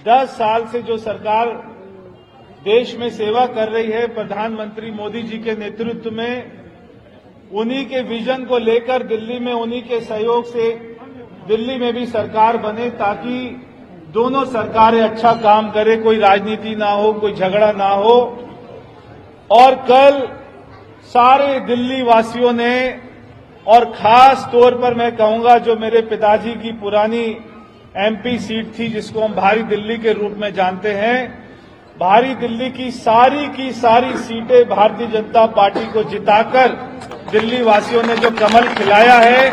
10 साल से जो सरकार देश में सेवा कर रही है, प्रधानमंत्री मोदी जी के नेतृत्व में, उन्हीं के विजन को लेकर दिल्ली में उन्हीं के सहयोग से दिल्ली में भी सरकार बने, ताकि दोनों सरकारें अच्छा काम करें, कोई राजनीति ना हो, कोई झगड़ा ना हो। और कल सारे दिल्ली वासियों ने, और खास तौर पर मैं कहूंगा जो मेरे पिताजी की पुरानी एमपी सीट थी, जिसको हम भारी दिल्ली के रूप में जानते हैं, भारी दिल्ली की सारी सीटें भारतीय जनता पार्टी को जिताकर दिल्ली वासियों ने जो कमल खिलाया है,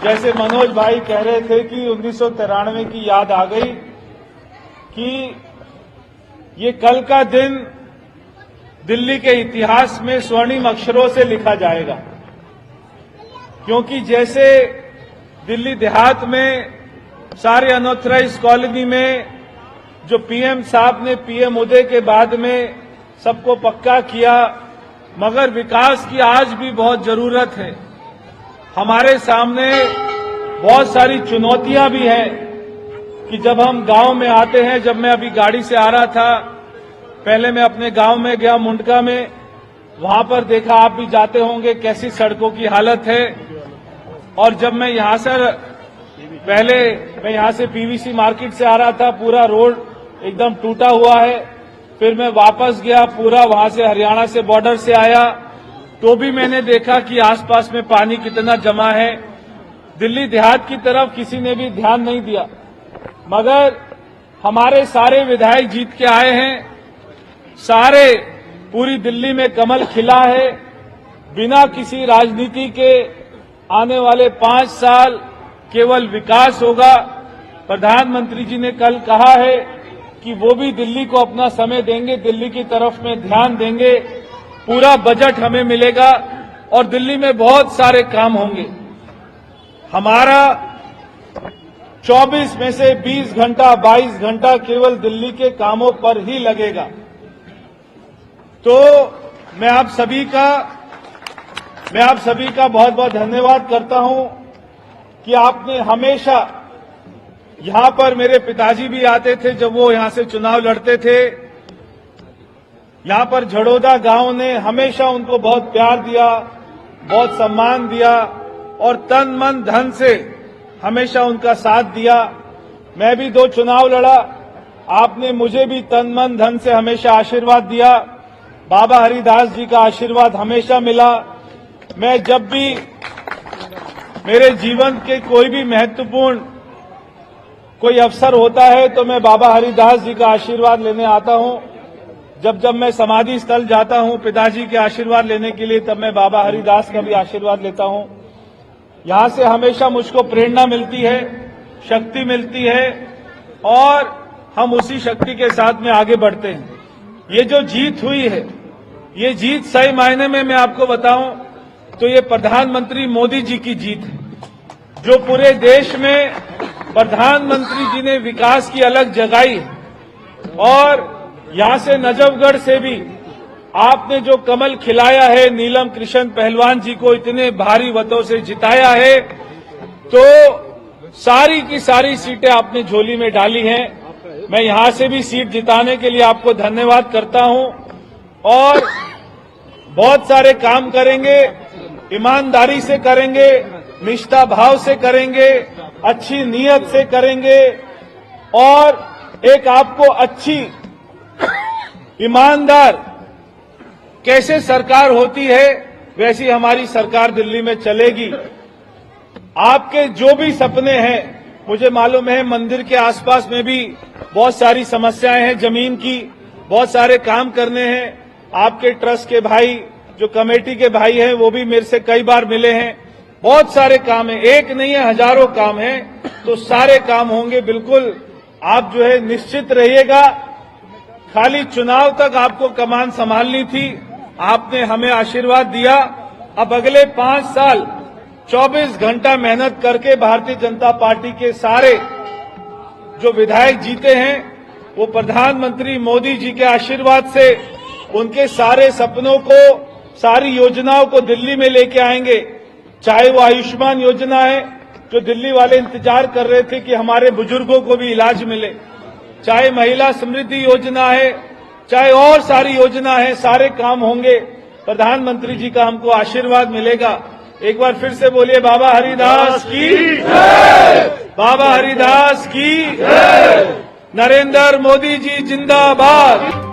जैसे मनोज भाई कह रहे थे कि 1993 की याद आ गई कि ये कल का दिन दिल्ली के इतिहास में स्वर्णिम अक्षरों से लिखा जाएगा, क्योंकि जैसे दिल्ली देहात में सारे अनऑथराइज्ड कॉलोनी में जो पीएम साहब ने पीएम उदय के बाद में सबको पक्का किया, मगर विकास की आज भी बहुत जरूरत है। हमारे सामने बहुत सारी चुनौतियां भी हैं कि जब हम गांव में आते हैं, जब मैं अभी गाड़ी से आ रहा था, पहले मैं अपने गांव में गया मुंडका में, वहां पर देखा, आप भी जाते होंगे, कैसी सड़कों की हालत है। और जब मैं यहां से मैं यहां से पीवीसी मार्केट से आ रहा था, पूरा रोड एकदम टूटा हुआ है। फिर मैं वापस गया, पूरा वहां से हरियाणा से बॉर्डर से आया, तो भी मैंने देखा कि आसपास में पानी कितना जमा है। दिल्ली देहात की तरफ किसी ने भी ध्यान नहीं दिया, मगर हमारे सारे विधायक जीत के आए हैं, सारे पूरी दिल्ली में कमल खिला है। बिना किसी राजनीति के आने वाले 5 साल केवल विकास होगा। प्रधानमंत्री जी ने कल कहा है कि वो भी दिल्ली को अपना समय देंगे, दिल्ली की तरफ में ध्यान देंगे, पूरा बजट हमें मिलेगा और दिल्ली में बहुत सारे काम होंगे। हमारा 24 में से 20 घंटा 22 घंटा केवल दिल्ली के कामों पर ही लगेगा। तो मैं आप सभी का बहुत बहुत धन्यवाद करता हूं कि आपने हमेशा, यहां पर मेरे पिताजी भी आते थे जब वो यहां से चुनाव लड़ते थे, यहां पर झड़ोदा गांव ने हमेशा उनको बहुत प्यार दिया, बहुत सम्मान दिया और तन मन धन से हमेशा उनका साथ दिया। मैं भी 2 चुनाव लड़ा, आपने मुझे भी तन मन धन से हमेशा आशीर्वाद दिया। बाबा हरिदास जी का आशीर्वाद हमेशा मिला। मैं जब भी मेरे जीवन के कोई भी महत्वपूर्ण कोई अवसर होता है तो मैं बाबा हरिदास जी का आशीर्वाद लेने आता हूं। जब मैं समाधि स्थल जाता हूं पिताजी के आशीर्वाद लेने के लिए, तब मैं बाबा हरिदास का भी आशीर्वाद लेता हूं। यहां से हमेशा मुझको प्रेरणा मिलती है, शक्ति मिलती है और हम उसी शक्ति के साथ में आगे बढ़ते हैं। ये जो जीत हुई है, ये जीत सही मायने में मैं आपको बताऊं तो ये प्रधानमंत्री मोदी जी की जीत है, जो पूरे देश में प्रधानमंत्री जी ने विकास की अलग जगाई है। और यहां से नजफगढ़ से भी आपने जो कमल खिलाया है, नीलम कृष्ण पहलवान जी को इतने भारी मतों से जिताया है, तो सारी की सारी सीटें आपने झोली में डाली हैं। मैं यहां से भी सीट जिताने के लिए आपको धन्यवाद करता हूं और बहुत सारे काम करेंगे, ईमानदारी से करेंगे, निष्ठा भाव से करेंगे, अच्छी नीयत से करेंगे और एक आपको अच्छी ईमानदार कैसे सरकार होती है वैसी हमारी सरकार दिल्ली में चलेगी। आपके जो भी सपने हैं, मुझे मालूम है मंदिर के आसपास में भी बहुत सारी समस्याएं हैं, जमीन की बहुत सारे काम करने हैं। आपके ट्रस्ट के भाई, जो कमेटी के भाई हैं, वो भी मेरे से कई बार मिले हैं। बहुत सारे काम हैं, एक नहीं है, हजारों काम हैं, तो सारे काम होंगे। बिल्कुल आप जो है निश्चित रहिएगा। खाली चुनाव तक आपको कमान संभालनी थी, आपने हमें आशीर्वाद दिया। अब अगले 5 साल 24 घंटा मेहनत करके भारतीय जनता पार्टी के सारे जो विधायक जीते हैं, वो प्रधानमंत्री मोदी जी के आशीर्वाद से उनके सारे सपनों को, सारी योजनाओं को दिल्ली में लेके आएंगे। चाहे वो आयुष्मान योजना है, जो दिल्ली वाले इंतजार कर रहे थे कि हमारे बुजुर्गों को भी इलाज मिले, चाहे महिला समृद्धि योजना है, चाहे और सारी योजना है, सारे काम होंगे। प्रधानमंत्री जी का हमको आशीर्वाद मिलेगा। एक बार फिर से बोलिए बाबा हरिदास की जय, बाबा हरिदास की जय, नरेंद्र मोदी जी जिंदाबाद।